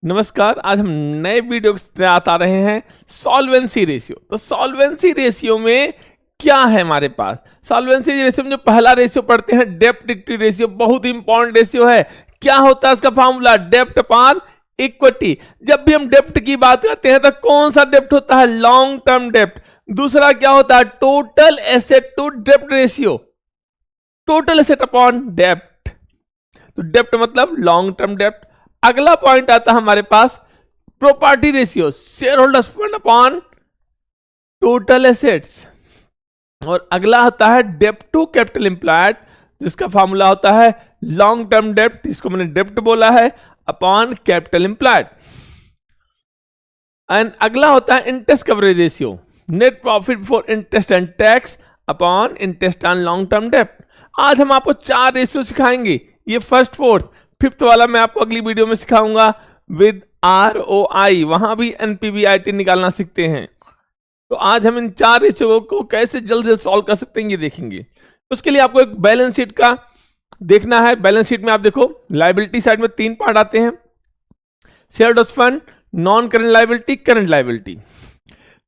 नमस्कार। आज हम नए वीडियो के साथ आ रहे हैं सॉल्वेंसी रेशियो। तो सॉल्वेंसी रेशियो में क्या है हमारे पास? सॉल्वेंसी रेशियो में जो पहला रेशियो पढ़ते हैं डेब्ट इक्विटी रेशियो, बहुत इंपॉर्टेंट रेशियो है। क्या होता है इसका फॉर्मूला? डेब्ट अपॉन इक्विटी। जब भी हम डेब्ट की बात करते हैं तो कौन सा डेब्ट होता है? लॉन्ग टर्म डेब्ट। दूसरा क्या होता है? टोटल एसेट टू डेब्ट रेशियो, टोटल एसेट अपॉन डेब्ट। तो डेब्ट मतलब लॉन्ग टर्म डेब्ट। अगला पॉइंट आता है हमारे पास property ratio, shareholders fund upon total assets. और अगला होता है डेब्ट टू कैपिटल एम्प्लॉयड, जिसका फॉर्मूला होता है लॉन्ग टर्म डेब्ट, इसको मैंने डेब्ट बोला है, अपॉन कैपिटल एम्प्लॉयड। एंड अगला होता है interest coverage ratio, net profit before interest and tax upon interest on long term डेब्ट। आज हम आपको 4 रेशियो सिखाएंगे। ये फर्स्ट, फोर्थ, फिफ्थ वाला मैं आपको अगली वीडियो में सिखाऊंगा विद ROI, वहां भी NPV/IT निकालना सीखते हैं। तो आज हम इन 4 रेशियो को कैसे जल्द से सॉल्व कर सकते हैं ये देखेंगे। उसके लिए आपको एक बैलेंस शीट का देखना है। बैलेंस शीट में आप देखो लायबिलिटी साइड में 3 पार्ट आते हैं, shareholders fund, non current liability, current liability.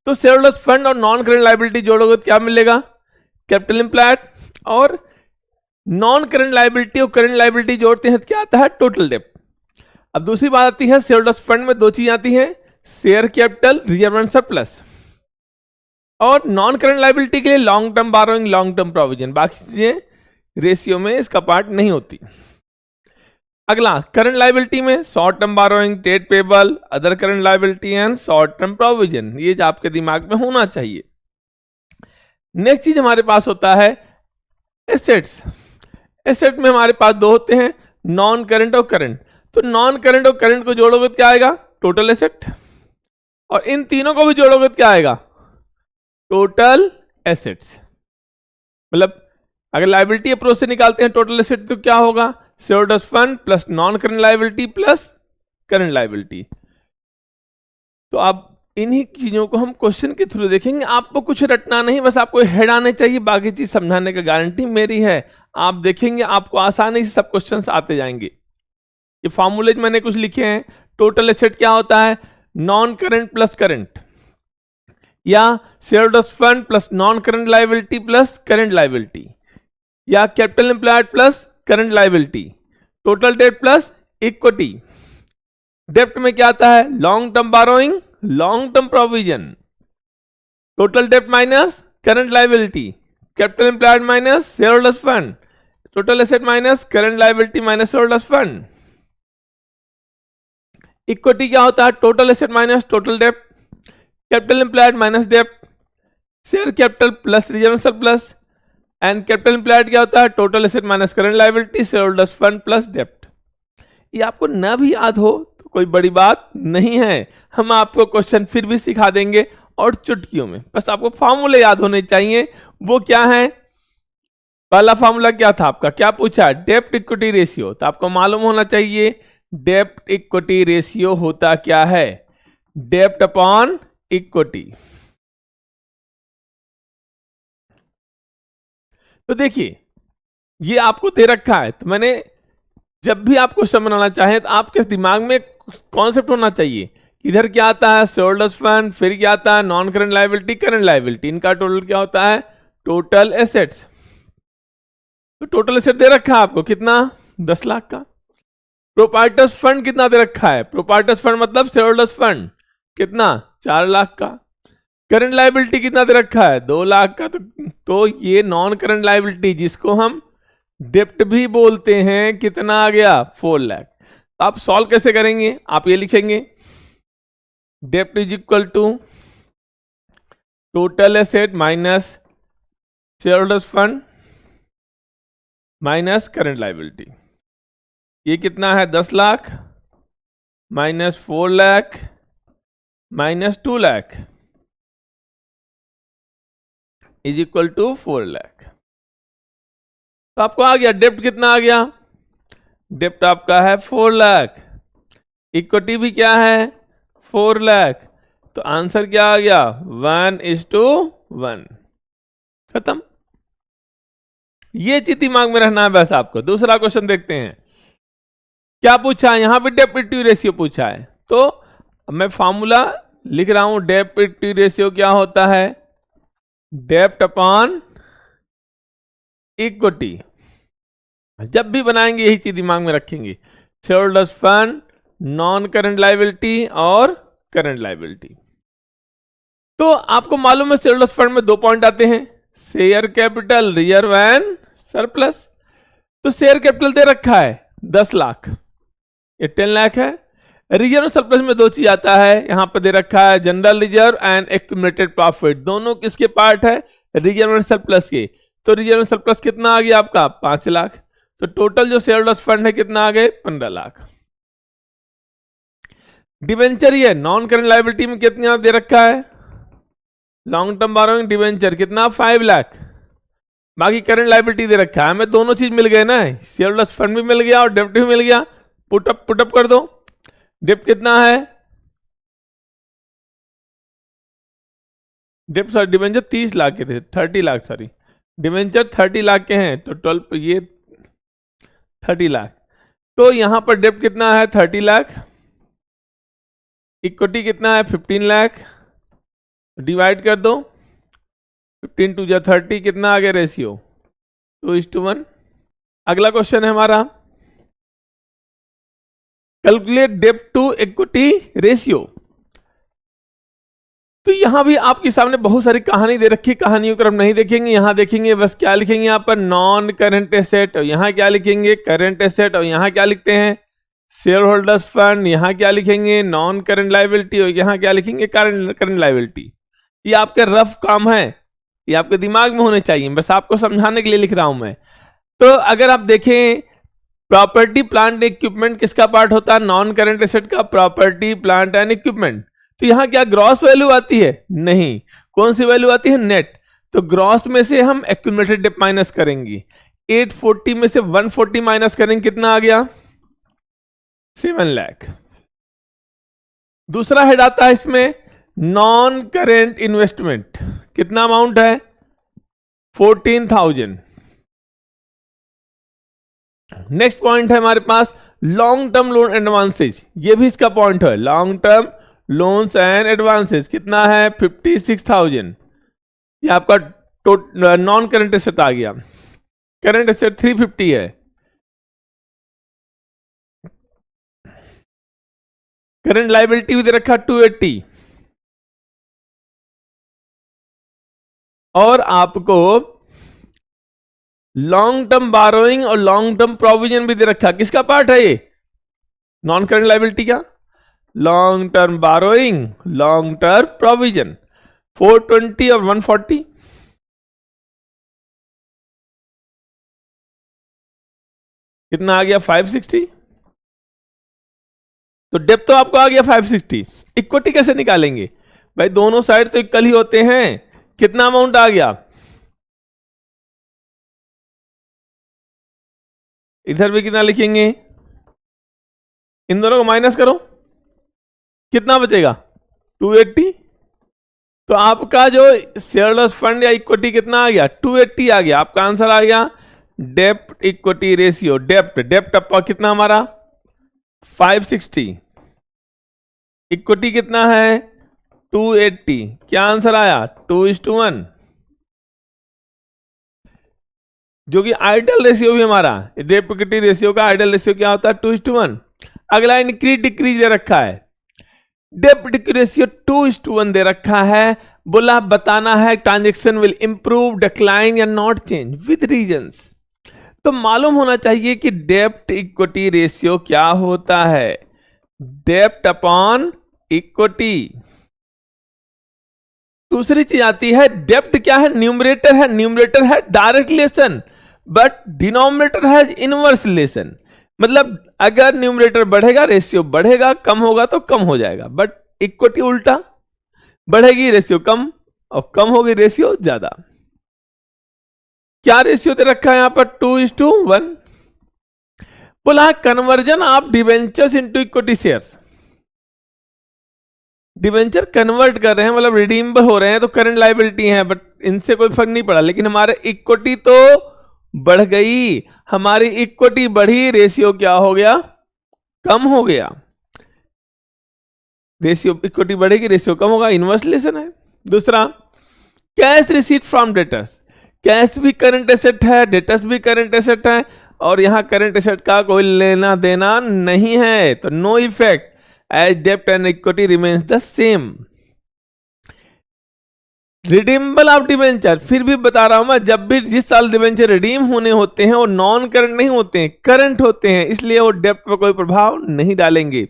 तो शेयरहोल्डर्स फंड और नॉन करेंट लायबिलिटी जोड़ोगे तो क्या मिलेगा? Capital employed. और नॉन करेंट लायबिलिटी और करेंट लायबिलिटी जोड़ते हैं तो क्या आता है? टोटल डेब्ट। अब दूसरी बात आती है शेयरहोल्डर्स फंड में 2 चीज आती हैं, share capital, reserve and surplus. और नॉन करेंट लायबिलिटी के लिए long term borrowing, long term provision. बाकी चीजें रेशियो में इसका पार्ट नहीं होती। अगला करंट लायबिलिटी में short term burrowing, trade payable, other current liability and short term provision. ये जो आपके दिमाग में होना चाहिए। नेक्स्ट चीज हमारे पास होता है एसेट्स। एसेट में हमारे पास 2 होते हैं, नॉन करंट और करंट। तो नॉन करंट और करंट को जोड़ोगे तो क्या आएगा? Total asset. और इन तीनों को भी जोड़ोगे तो क्या आएगा? Total assets. मतलब अगर लायबिलिटी अप्रोच से निकालते हैं टोटल एसेट तो क्या होगा? Shareholders fund plus non current liability plus current liability. तो आप इन्हीं चीजों को हम क्वेश्चन के थ्रू देखेंगे। आपको कुछ रटना नहीं, बस आपको हेड आने चाहिए, बाकी चीज समझाने का गारंटी मेरी है। आप देखेंगे आपको आसानी से सब क्वेश्चंस आते जाएंगे। ये फॉर्मूलेज मैंने कुछ लिखे हैं। टोटल एसेट क्या होता है? नॉन करंट प्लस करंट, या shareholders fund plus non current liability plus current liability, या capital employed plus current liability, total debt plus equity. डेब्ट में क्या आता है? Long term borrowing, long term provision, total डेब्ट minus current liability, capital employed minus shareholders fund, total asset minus current liability minus shareholders fund. Equity क्या होता है? Total asset minus total डेब्ट, कैपिटल एम्प्लॉयड माइनस डेब्ट, share capital plus reserve surplus. And capital employed क्या होता है? Total asset minus current liability, shareholders fund plus डेब्ट। ये आपको न भी याद हो तो कोई बड़ी बात नहीं है, हम आपको क्वेश्चन फिर भी सिखा देंगे और चुटकियों में। बस आपको फॉर्मूले याद होने चाहिए। वो क्या है? पहला फॉर्मूला क्या था आपका? क्या पूछा? डेब्ट इक्विटी रेशियो। तो आपको मालूम होना चाहिए डेब्ट इक्विटी रेशियो होता क्या है? डेब्ट अपॉन इक्विटी। तो देखिए ये आपको दे रखा है, तो मैंने जब भी आप क्वेश्चन बनाना चाहें तो आपके दिमाग में कॉन्सेप्ट होना चाहिए। इधर क्या आता है? शेयरहोल्डर्स फंड, फिर क्या आता है? Non current liability, current liability. इनका टोटल क्या होता है? Total assets. तो टोटल एसेट दे रखा है आपको कितना? 10 लाख का। प्रोप्राइटर्स फंड कितना दे रखा है? प्रोप्राइटर्स फंड मतलब शेयरहोल्डर्स फंड कितना? 4 लाख का। करंट लायबिलिटी कितना दे रखा है? 2 लाख का। तो ये नॉन करंट लायबिलिटी, जिसको हम डेब्ट भी बोलते हैं, कितना आ गया? 4 लाख। आप सॉल्व कैसे करेंगे? आप ये लिखेंगे डेब्ट is equal to total asset minus shareholders fund minus current liability. ये कितना है? 10 lakh minus 4 lakh minus 2 lakh is equal to 4 lakh. तो आपको आ गया डेब्ट कितना आ गया? डेब्ट आपका है 4 लाख, इक्विटी भी क्या है? 4 लाख। तो आंसर क्या आ गया? 1:1। खत्म। ये चीज दिमाग में रहना है बस आपको। दूसरा क्वेश्चन देखते हैं क्या पूछा है। यहां पे डेब्ट इक्विटी रेशियो पूछा है। तो मैं फॉर्मूला लिख रहा हूं, डेब्ट इक्विटी रेशियो क्या होता है, डेब्ट अपॉन इक्विटी। जब भी बनाएंगे यही चीज दिमाग में रखेंगे, share holders fund, non current liability और करंट लायबिलिटी। तो आपको मालूम है शेयर होल्डर्स फंड में 2 पॉइंट आते हैं, share capital, reserve and surplus. तो शेयर कैपिटल दे रखा है 10 लाख, ये 10 लाख है। रिजर्व और सरप्लस में 2 चीज आता है, यहां पर दे रखा है general reserve and accumulated profit. दोनों किसके पार्ट है, रिजर्व और सरप्लस के। तो रिजर्व और सरप्लस कितना आ गया आपका 5 लाख। तो टोटल जो शेयर होल्डर्स फंड है कितना आ गए 15 लाख। डिवेंचर ये नॉन करंट लायबिलिटी में कितना दे रखा है, लॉन्ग टर्म बोरोइंग डिवेंचर कितना 5 लाख। बाकी करंट लायबिलिटी दे रखा है, हमें दोनों चीज मिल गए ना, शेयर होल्डर्स फंड भी मिल गया और डेब्ट भी मिल गया। पुटअप कर दो। डेब्ट कितना है, डेब्ट सॉरी डिवेंचर 30 लाख के थे, 30 लाख सॉरी, डिवेंचर 30 लाख के हैं, तो 12 ये 30 लाख। तो यहां पर डेब्ट कितना है 30 लाख, इक्विटी कितना है 15 लाख, डिवाइड कर दो 15 टू जा 30, कितना आ गया रेशियो 2:1। अगला क्वेश्चन है हमारा, कैलकुलेट डेब्ट टू इक्विटी रेशियो। तो यहां भी आपके सामने बहुत सारी कहानी दे रखी है, कहानियों की तरफ नहीं देखेंगे, यहां देखेंगे बस क्या लिखेंगे यहां पर नॉन करंट एसेट, और यहां क्या लिखेंगे करंट एसेट, और यहां क्या लिखते हैं शेयर होल्डर्स फंड, यहां क्या लिखेंगे नॉन करंट लायबिलिटी, और यहां क्या लिखेंगे करंट लायबिलिटी। ये आपके रफ काम है, ये आपके दिमाग में होने चाहिए, बस आपको समझाने के लिए लिख रहा हूं मैं। तो अगर आप देखें प्रॉपर्टी प्लांट इक्विपमेंट किसका पार्ट होता है, नॉन करंट एसेट का, प्रॉपर्टी प्लांट एंड इक्विपमेंट। तो यहां क्या ग्रॉस वैल्यू आती है, नहीं, कौन सी वैल्यू आती है नेट। तो ग्रॉस में से हम एक्यूमुलेटेड डेब्ट माइनस करेंगे, 840 में से 140 माइनस करेंगे, कितना आ गया 7 लाख। दूसरा हेड आता है इसमें नॉन करेंट इन्वेस्टमेंट, कितना अमाउंट है 14,000। नेक्स्ट पॉइंट है हमारे पास लॉन्ग टर्म लोन एडवांसेज, ये भी इसका पॉइंट है, long term loans and advances कितना है 56,000। ये आपका नॉन करंट एसेट आ गया, करंट एसेट 350 है, करंट लायबिलिटी भी दे रखा 280, और आपको लॉन्ग टर्म बारोइंग और लॉन्ग टर्म प्रोविजन भी दे रखा। किसका पार्ट है ये नॉन करंट लायबिलिटी का, long term borrowing long term provision 420 और 140। कितना आ गया 560। तो डेब्ट तो आपको आ गया 560। इक्विटी कैसे निकालेंगे भाई, दोनों साइड तो इक्वल ही होते हैं, कितना अमाउंट आ गया, इधर भी कितना लिखेंगे, इन दोनों को माइनस करो, कितना बचेगा 280। तो आपका जो शेयरहोल्डर्स फंड या इक्विटी कितना आ गया 280 आ गया, आपका आंसर आ गया डेब्ट इक्विटी रेशियो। डेब्ट अपा कितना हमारा 560, इक्विटी कितना है 280, क्या आंसर आया 2:1, जो कि आइडल रेशियो भी हमारा डेब्ट इक्विटी रेशियो का आइडल रेशियो क्या होता है 2:1। अगला इंक्रीज डिक्रीज दे रखा है, डेब्ट इक्विटी रेशियो 2:1 दे रखा है, बोला बताना है ट्रांजेक्शन विल इंप्रूव डिक्लाइन या नॉट चेंज विद रीजंस। तो मालूम होना चाहिए कि डेब्ट इक्विटी रेशियो क्या होता है, डेब्ट अपॉन इक्विटी। दूसरी चीज आती है डेब्ट क्या है, न्यूमरेटर है डायरेक्ट रिलेशन, बट डिनोमिनेटर है इनवर्स रिलेशन। मतलब अगर न्यूमरेटर बढ़ेगा रेशियो बढ़ेगा, कम होगा तो कम हो जाएगा, बट इक्विटी उल्टा, बढ़ेगी रेशियो कम और कम होगी रेशियो ज्यादा। क्या रेशियो दे रखा है यहां पर 2:1। बोला conversion of debentures into equity shares, debenture convert कर रहे हैं मतलब रिडीमेबल हो रहे हैं, तो करंट लायबिलिटी है, बट इनसे कोई फर्क नहीं पड़ा, लेकिन हमारे इक्विटी तो बढ़ गई, हमारी इक्विटी बढ़ी, रेशियो क्या हो गया कम हो गया। रेशियो इक्विटी बढ़ेगी, रेशियो कम होगा, इनवर्स रिलेशन है। दूसरा, cash receipt from debtors, cash भी करंट एसेट है, डेटर्स भी करंट एसेट है, और यहां करंट एसेट का कोई लेना देना नहीं है, तो नो इफेक्ट, एज डेप्ट and equity remains the same. Redeemable of debenture, फिर भी बता रहा हूं मैं, जब भी जिस साल डिवेंचर रिडीम होने होते हैं वो नॉन करंट नहीं होते हैं, करंट होते हैं, इसलिए वो डेप्ट पर कोई प्रभाव नहीं डालेंगे।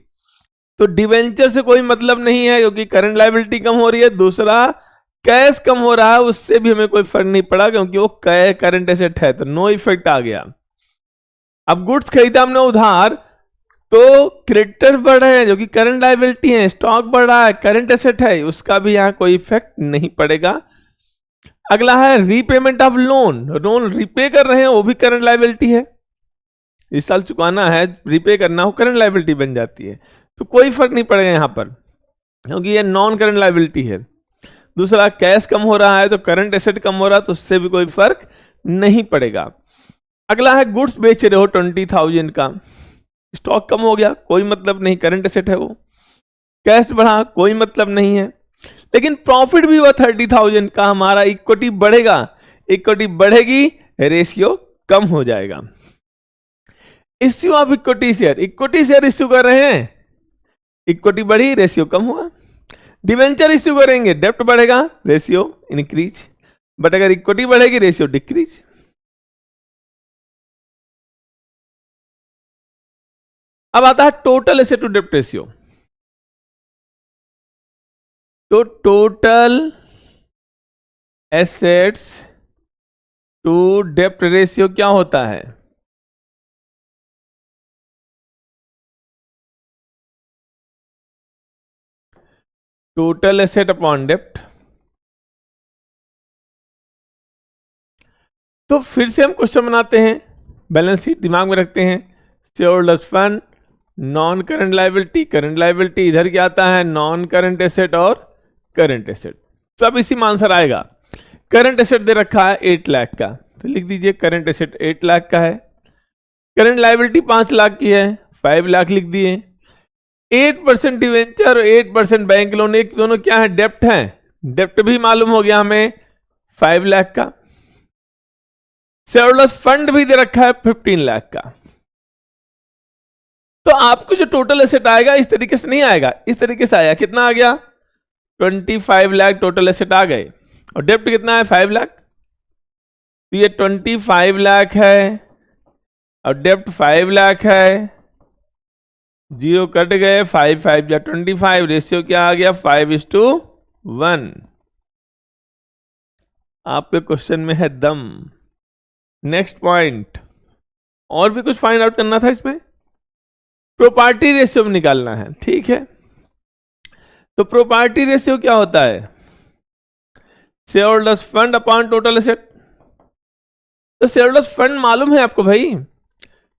तो डिवेंचर से कोई मतलब नहीं है क्योंकि करंट लायबिलिटी कम हो रही है। दूसरा, कैश कम हो रहा है, उससे भी हमें कोई फर्क नहीं पड़ा क्योंकि वो करंट एसेट है, तो नो इफेक्ट आ गया। अब गुड्स खरीदा हमने उधार, तो क्रेडिटर्स बढ़ रहे हैं जो कि करंट लायबिलिटी है, स्टॉक बढ़ रहा है, करंट एसेट है, उसका भी यहां कोई इफेक्ट नहीं पड़ेगा। अगला है repayment of loan, loan repay कर रहे हैं, वो भी करंट लायबिलिटी है, इस साल चुकाना है, रिपे करना हो, करंट लायबिलिटी बन जाती है, तो कोई फर्क नहीं पड़ेगा यहां पर क्योंकि ये नॉन करंट लायबिलिटी है। दूसरा, कैश कम हो रहा है तो करंट एसेट कम हो रहा है, तो उससे भी कोई फर्क नहीं पड़ेगा। अगला है गुड्स बेच रहे हो 20,000 का, स्टॉक कम हो गया, कोई मतलब नहीं, करंट एसेट है वो। कैश बढ़ा, कोई मतलब नहीं है, लेकिन प्रॉफिट भी हुआ 30,000 का, हमारा इक्विटी बढ़ेगा, इक्विटी बढ़ेगी, रेशियो कम हो जाएगा। Issue of equity share issue कर रहे हैं, इक्विटी बढ़ी, रेशियो कम हुआ। डिवेंचर इश्यू करेंगे, डेप्ट बढ़ेगा, रेशियो इंक्रीज, बट अगर इक्विटी बढ़ेगी, रेशियो डिक्रीज। अब आता है टोटल एसेट टू डेप्ट रेशियो। तो टोटल एसेट्स टू डेप्ट रेशियो क्या होता है? टोटल एसेट अपॉन डेप्ट। तो फिर से हम क्वेश्चन बनाते हैं, बैलेंस शीट दिमाग में रखते हैं, shareholders fund, non current liability, current liability, इधर क्या आता है, नॉन करंट एसेट और करंट एसेट, सब इसी में आंसर आएगा। करंट एसेट दे रखा है 8 लाख का, तो लिख दीजिए करंट एसेट 8 लाख का है। करंट लायबिलिटी 5 लाख की है, 5 लाख लिख दिए। 8% डिवेंचर और 8% बैंक लोन, एक दोनों क्या है, डेप्ट है, डेप्ट भी मालूम हो गया हमें 5 लाख का। शेयरहोल्डर्स फंड भी दे रखा है 15 लाख का। तो आपको जो टोटल एसेट आएगा इस तरीके से नहीं आएगा, इस तरीके से आया, कितना आ गया, 25 लाख टोटल एसेट आ गए, और डेप्ट कितना है, 5 लाख। तो ये 25 लाख है और डेप्ट 5 लाख है, जीरो कट गए, 5 5 या 25, रेशियो क्या आ गया, 5:1। आपके क्वेश्चन में है दम। नेक्स्ट पॉइंट, और भी कुछ फाइंड आउट करना था इसमें, प्रॉपर्टी रेशियो में निकालना है, ठीक है। तो प्रॉपर्टी रेशियो क्या होता है, shareholders fund upon total asset. तो शेयरहोल्डर्स फंड मालूम है आपको भाई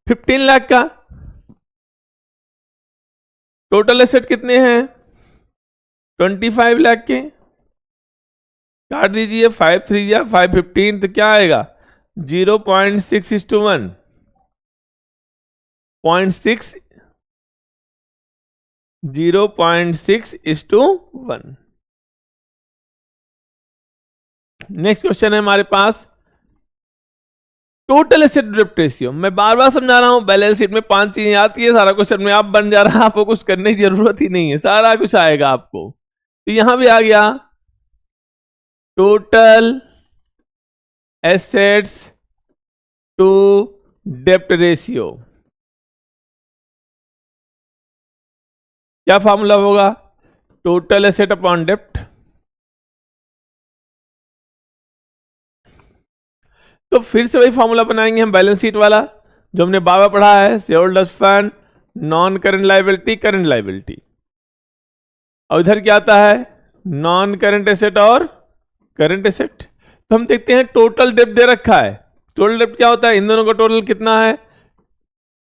15 लाख का, टोटल एसेट कितने हैं 25 लाख के, काट दीजिए, 5 3 या 5 15, तो क्या आएगा 0.6:1, 0.6:1। नेक्स्ट क्वेश्चन है हमारे पास, टोटल एसेट डेप्ट रेशियो। मैं बार बार समझा रहा हूं, बैलेंस शीट में 5 चीजें आती है, सारा क्वेश्चन में आप बन जा रहा है, आपको कुछ करने की जरूरत ही नहीं है, सारा कुछ आएगा आपको। तो यहां भी आ गया टोटल एसेट्स टू डेप्ट रेशियो, क्या फॉर्मूला होगा, टोटल एसेट अपॉन डेप्ट। तो फिर से वही फॉर्मूला बनाएंगे हम, बैलेंस शीट वाला जो हमने बार बार पढ़ा है, shareholders fund, non current liability, current liability, और इधर क्या आता है, नॉन करंट एसेट और करंट एसेट। तो हम देखते हैं टोटल डेप्ट दे रखा है, टोटल डेप्ट क्या होता है, इन दोनों का टोटल कितना है,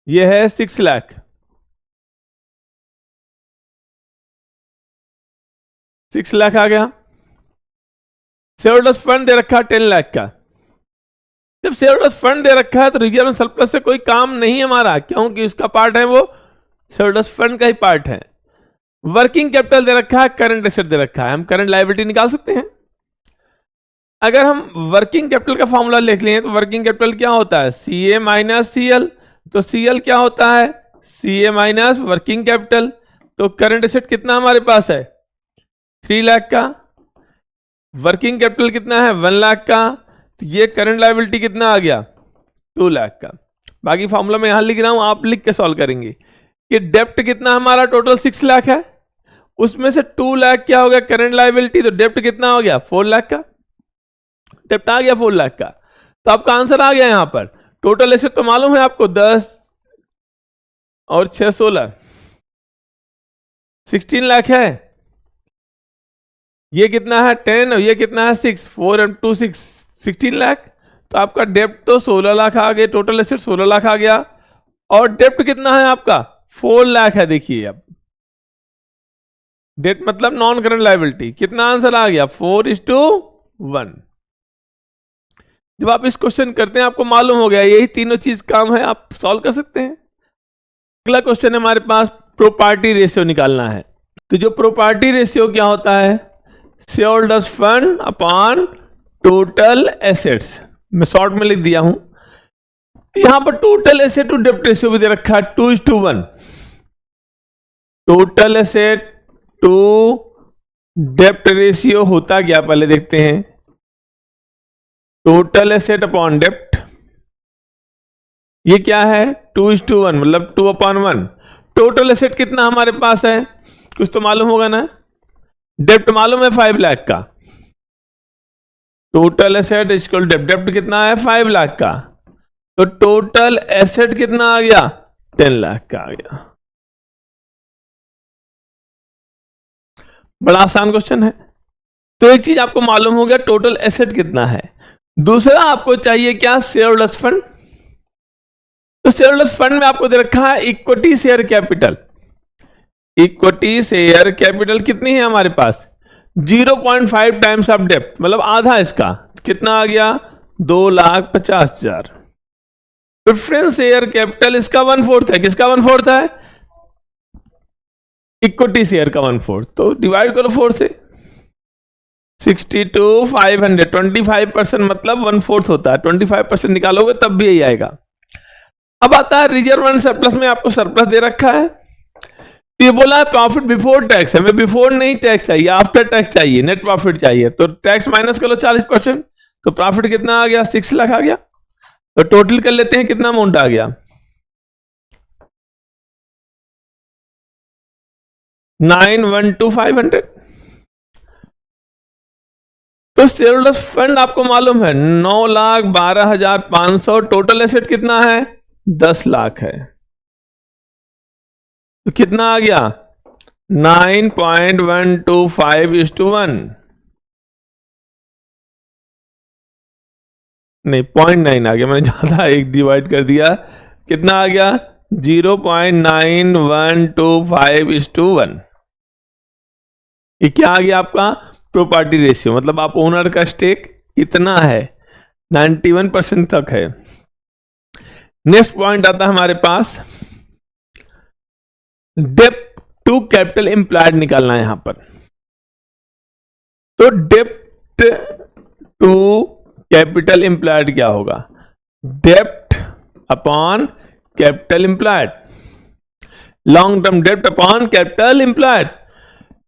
यह है 6 लाख, 6 लाख आ गया। शेयरहोल्डर्स फंड दे रखा है 10 लाख का। जब शेयरहोल्डर्स फंड दे रखा है तो रिजर्व सरप्लस से कोई काम नहीं है हमारा, क्योंकि उसका पार्ट है वो शेयरहोल्डर्स फंड का ही पार्ट है। वर्किंग कैपिटल दे रखा है, करंट एसेट दे रखा है, हम करंट लायबिलिटी निकाल सकते हैं। अगर हम वर्किंग कैपिटल का फॉर्मूला लिख लें तो वर्किंग कैपिटल क्या होता है, सी ए माइनस सी एल। तो सी एल क्या होता है, सी ए माइनस वर्किंग कैपिटल। तो करंट एसेट कितना हमारे पास है, 3 लाख का। वर्किंग कैपिटल कितना है, 1 लाख का। तो ये करंट लायबिलिटी कितना आ गया, 2 लाख का। बाकी फॉर्मूला मैं यहां लिख रहा हूं, आप लिख के सॉल्व करेंगे कि डेप्ट कितना हमारा टोटल 6 लाख है, उसमें से 2 लाख क्या हो गया करंट लायबिलिटी, तो डेप्ट कितना हो गया 4 लाख का। डेप्ट आ गया 4 लाख का, तो आपका आंसर आ गया। यहां पर टोटल एसेट तो मालूम है आपको, 10 और 6 16 16 लाख है। ये कितना है 10 और ये कितना है 6, 4 and 2 6 16 लाख। तो आपका डेप्ट तो 16 लाख आ गए, टोटल एसेट 16 लाख आ गया। और डेप्ट कितना है आपका 4 लाख है। देखिए अब डेट मतलब नॉन करंट लायबिलिटी, कितना आंसर आ गया 4:1। जब आप इस क्वेश्चन करते हैं आपको मालूम हो गया यही तीनों चीज काम है, आप सॉल्व कर सकते हैं। अगला क्वेश्चन है हमारे पास, प्रॉपर्टी रेशियो निकालना है। तो जो प्रॉपर्टी रेशियो क्या होता है, shareholders fund upon total assets. मैं शॉर्ट में लिख दिया हूं, यहां पर टोटल एसेट टू डेप्ट रेशियो भी दे रखा है 2:1। टोटल एसेट टू डेप्ट रेशियो होता क्या, पहले देखते हैं। टोटल एसेट अपॉन डेप्ट, ये क्या है 2:1, मतलब 2/1। टोटल एसेट कितना हमारे पास है, कुछ तो मालूम होगा ना। डेप्ट मालूम है 5 लाख का। टोटल एसेट इक्वल डेप्ट, डेप्ट कितना है 5 लाख का। तो टोटल एसेट कितना आ गया 10 लाख का आ गया। बड़ा आसान क्वेश्चन है। तो एक चीज आपको मालूम हो गया टोटल एसेट कितना है। दूसरा आपको चाहिए क्या, शेयरहोल्डर्स फंड। तो शेयरहोल्डर्स फंड में आपको दे रखा है equity share capital. Equity share capital कितनी है हमारे पास, 0.5 टाइम्स ऑफ डेप्ट, मतलब आधा इसका। कितना आ गया 2,50,000। प्रेफरेंस शेयर कैपिटल इसका 1/4 है। किसका 1/4 है, इक्विटी शेयर का 1/4। तो डिवाइड करो 4 से, 62,500, 25% मतलब 1/4 होता है। 25% निकालोगे तब भी यही आएगा। अब आता है रिजर्व एंड सरप्लस में आपको सरप्लस दे रखा है। ये बोला प्रॉफिट बिफोर टैक्स, हमें बिफोर नहीं टैक्स चाहिए, आफ्टर टैक्स चाहिए, नेट प्रॉफिट चाहिए। तो टैक्स माइनस कर लो 40%, तो प्रॉफिट कितना आ गया 6 लाख आ गया। तो टोटल कर लेते हैं कितना अमाउंट आ गया 9,12,500। तो शेयरहोल्डर्स फंड आपको मालूम है 9,12,500। टोटल एसेट कितना है 10 लाख है। तो कितना आ गया 9.125:1, नहीं 0.9 आ गया, मैंने ज्यादा एक डिवाइड कर दिया। कितना आ गया 0.9125:1। ये क्या आ गया आपका प्रॉपर्टी रेशियो, मतलब आप ओनर का स्टेक इतना है 91% तक है। नेक्स्ट पॉइंट आता है हमारे पास, डेप्ट टू कैपिटल एम्प्लॉयड निकालना है यहां पर। तो डेप्ट टू कैपिटल एम्प्लॉयड क्या होगा, डेप्ट upon capital employed, long term डेप्ट अपॉन कैपिटल एम्प्लॉयड।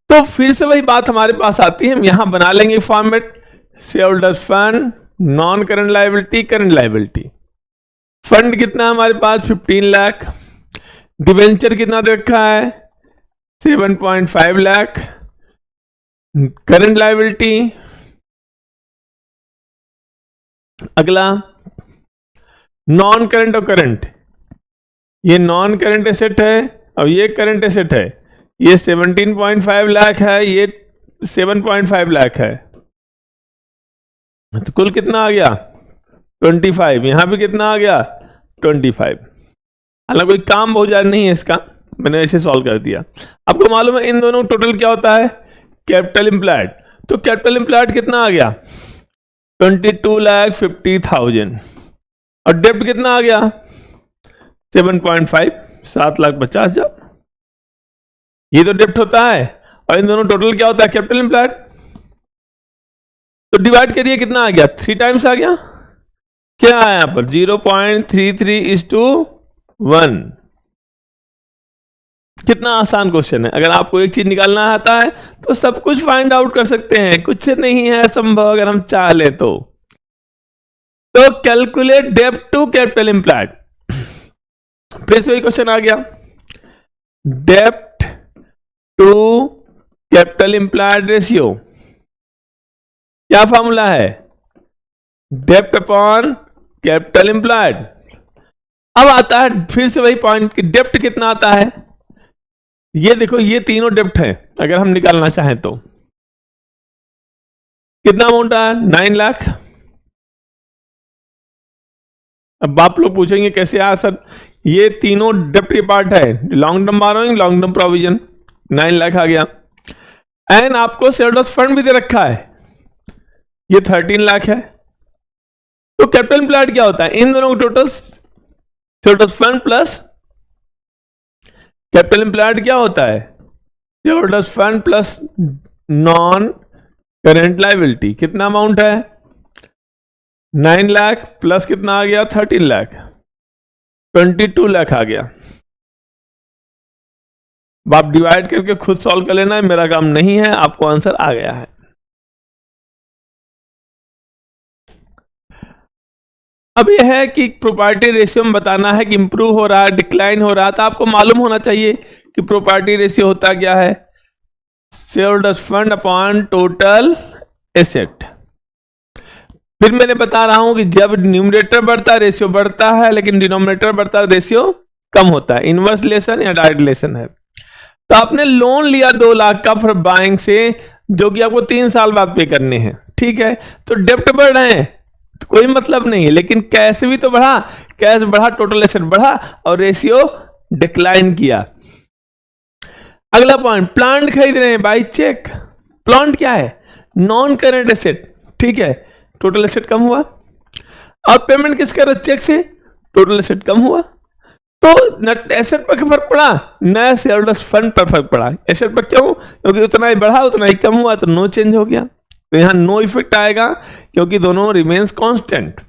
तो फिर से वही बात हमारे पास आती है, हम यहां बना लेंगे format, shareholders fund, non current liability, current liability. Fund कितना हमारे पास 15 लाख, डिवेंचर कितना दे रखा है 7.5 लाख, करंट लायबिलिटी। अगला नॉन करंट और करंट, ये नॉन करंट एसेट है और ये करंट एसेट है। ये 17.5 लाख है, ये 7.5 लाख है। तो कुल कितना आ गया 25। यहां पे कितना आ गया 25। हालांकि कोई काम बहुत ज्यादा नहीं है इसका, मैंने ऐसे सॉल्व कर दिया। आपको मालूम है इन दोनों टोटल क्या होता है कैपिटल एम्प्लॉयड। तो कैपिटल एम्प्लॉयड कितना आ गया 22,50,000 और डेप्ट कितना आ गया 7.5, 7,50,000। ये तो डेप्ट होता है और इन दोनों टोटल क्या होता है, कैपिटल एम्प्लॉयड। तो डिवाइड करिए, कितना आ गया, 3 टाइम्स आ गया। क्या है यहां पर 0.33:1। कितना आसान क्वेश्चन है। अगर आपको एक चीज निकालना आता है तो सब कुछ फाइंड आउट कर सकते हैं, कुछ नहीं है संभव अगर हम चाह ले तो कैलकुलेट डेब्ट टू कैपिटल एम्प्लॉयड। फिर से वही क्वेश्चन आ गया, डेब्ट टू कैपिटल एम्प्लॉयड रेशियो। क्या फॉर्मूला है, डेब्ट अपॉन कैपिटल एम्प्लॉयड। अब आता है फिर से वही पॉइंट कि डेब्ट कितना आता है। ये देखो, ये तीनों डेब्ट है, अगर हम निकालना चाहें तो कितना अमाउंट आया, 9 लाख। अब आप लोग पूछेंगे कैसे आया सर, ये तीनों डेब्ट के पार्ट है, long term borrowing, long term provision, 9 lakh आ गया। एंड आपको शेयरहोल्डर्स फंड भी दे रखा है, ये 13 लाख है। तो कैपिटल एम्प्लॉयड क्या होता है, इन दोनों का total shareholders fund plus capital employed क्या होता है, shareholders fund plus non current liability. कितना अमाउंट है, 9 लाख प्लस कितना आ गया, 13 लाख, 22 लाख आ गया। अब आप डिवाइड करके खुद सॉल्व कर लेना है, मेरा काम नहीं है, आपको आंसर आ गया है। अब यह है कि प्रॉपर्टी रेशियो में बताना है कि इंप्रूव हो रहा है, डिक्लाइन हो रहा है। तो आपको मालूम होना चाहिए कि प्रॉपर्टी रेशियो होता क्या है, shareholders fund upon total asset. फिर मैंने बता रहा हूं कि जब न्यूमरेटर बढ़ता है रेशियो बढ़ता है, लेकिन डिनोमिनेटर बढ़ता है रेशियो कम होता है। इनवर्स रिलेशन या डायरेक्ट रिलेशन है। तो आपने लोन लिया 2 लाख का फॉर बैंक से, जो कि आपको 3 साल बाद पे करने हैं, ठीक है। तो डेब्ट बढ़ रहे हैं तो कोई मतलब नहीं है, लेकिन कैश भी तो बढ़ा, कैश बढ़ा, टोटल एसेट बढ़ा और रेशियो डिक्लाइन किया। अगला पॉइंट, प्लांट खरीद रहे हैं बाई चेक। प्लांट क्या है, नॉन करेंट एसेट, ठीक है, टोटल एसेट कम हुआ। और पेमेंट किस कर, चेक से, टोटल एसेट कम हुआ। तो न एसेट पर फर्क पड़ा, न शेयरहोल्डर्स फंड पर फर्क पड़ा। एसेट पर क्यों, क्योंकि उतना ही बढ़ा उतना ही कम हुआ, तो नो चेंज हो गया। तो यहां नो इफेक्ट आएगा क्योंकि दोनों remains constant.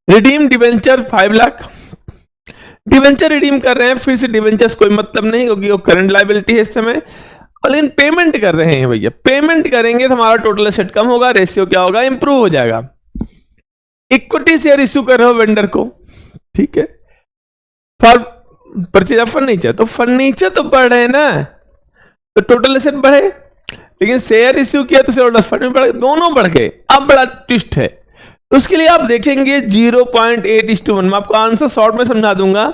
Redeem debenture 5 lakh, debenture redeem कर रहे हैं, फिर से डिवेंचर्स कोई मतलब नहीं क्योंकि वो करंट लायबिलिटी है इस समय। लेकिन पेमेंट कर रहे हैं भैया, पेमेंट करेंगे तो हमारा टोटल एसेट कम होगा, रेशियो क्या होगा, इंप्रूव हो जाएगा। इक्विटी शेयर इश्यू कर रहे हो वेंडर को, ठीक है, फॉर परचेज ऑफ फर्नीचर। तो फर्नीचर तो बढ़ रहे हैं ना, तो टोटल एसेट बढ़े, लेकिन शेयर इश्यू किया तो शेयरहोल्डर्स फंड में बढ़ गए, दोनों बढ़ गए। अब बड़ा ट्विस्ट है, तो उसके लिए आप देखेंगे 0.8:1। मैं आपको आंसर शॉर्ट में समझा दूंगा।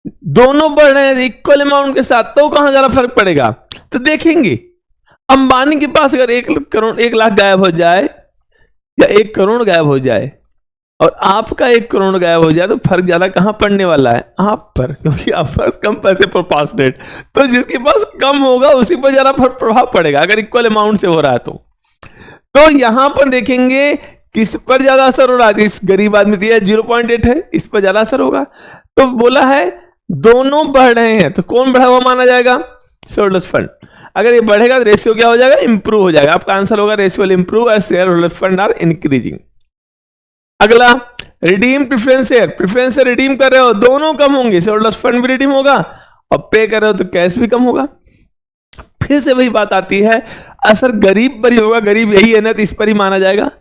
दोनों बढ़ रहे हैं इक्वल अमाउंट के साथ, तो कहां ज्यादा फर्क पड़ेगा। तो देखेंगे अंबानी के पास अगर 1 लाख गायब हो जाए या 1 करोड़ गायब हो जाए और आपका 1 करोड़ गायब हो जाए, तो फर्क ज्यादा कहां पड़ने वाला है, आप पर, क्योंकि आप पास कम पैसे पर पास रेट। तो जिसके पास कम होगा उसी पर ज्यादा प्रभाव पड़ेगा अगर इक्वल अमाउंट से हो रहा है। तो यहां पर देखेंगे किस पर ज्यादा असर हो रहा है। इस गरीब आदमी दिया 0.8 है, इस पर ज्यादा असर होगा। तो बोला है दोनों बढ़ रहे हैं, तो कौन बढ़ा हुआ माना जाएगा, शेयरहोल्डर्स फंड। अगर ये बढ़ेगा तो रेशियो क्या हो जाएगा, इंप्रूव हो जाएगा। आपका आंसर होगा ratio will improve as shareholders fund are increasing. अगला, redeem preference share, preference share redeem कर रहे हो, दोनों कम होंगे, शेयरहोल्डर्स फंड भी रिडीम होगा और पे कर रहे हो तो कैश भी कम होगा। फिर से वही बात आती है, असर गरीब पर ही होगा, गरीब यही है ना, तो इस पर ही माना जाएगा।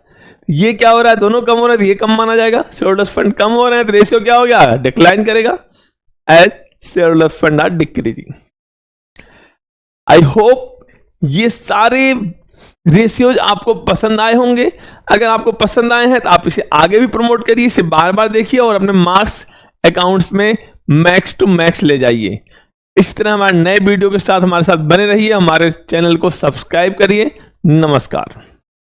ये क्या हो रहा है, दोनों कम हो रहे हैं तो ये कम माना जाएगा। शेयरहोल्डर्स फंड कम हो रहे हैं तो रेशियो क्या हो गया, डिक्लाइन करेगा as shareholders fund are decreasing. I hope ये सारे रेशियोज आपको पसंद आए होंगे। अगर आपको पसंद आए हैं तो आप इसे आगे भी प्रमोट करिए, इसे बार बार देखिए और अपने मार्क्स अकाउंट्स में मैक्स टू मैक्स ले जाइए। इस तरह हमारे नए वीडियो के साथ हमारे साथ बने रहिए, हमारे चैनल को सब्सक्राइब करिए। नमस्कार।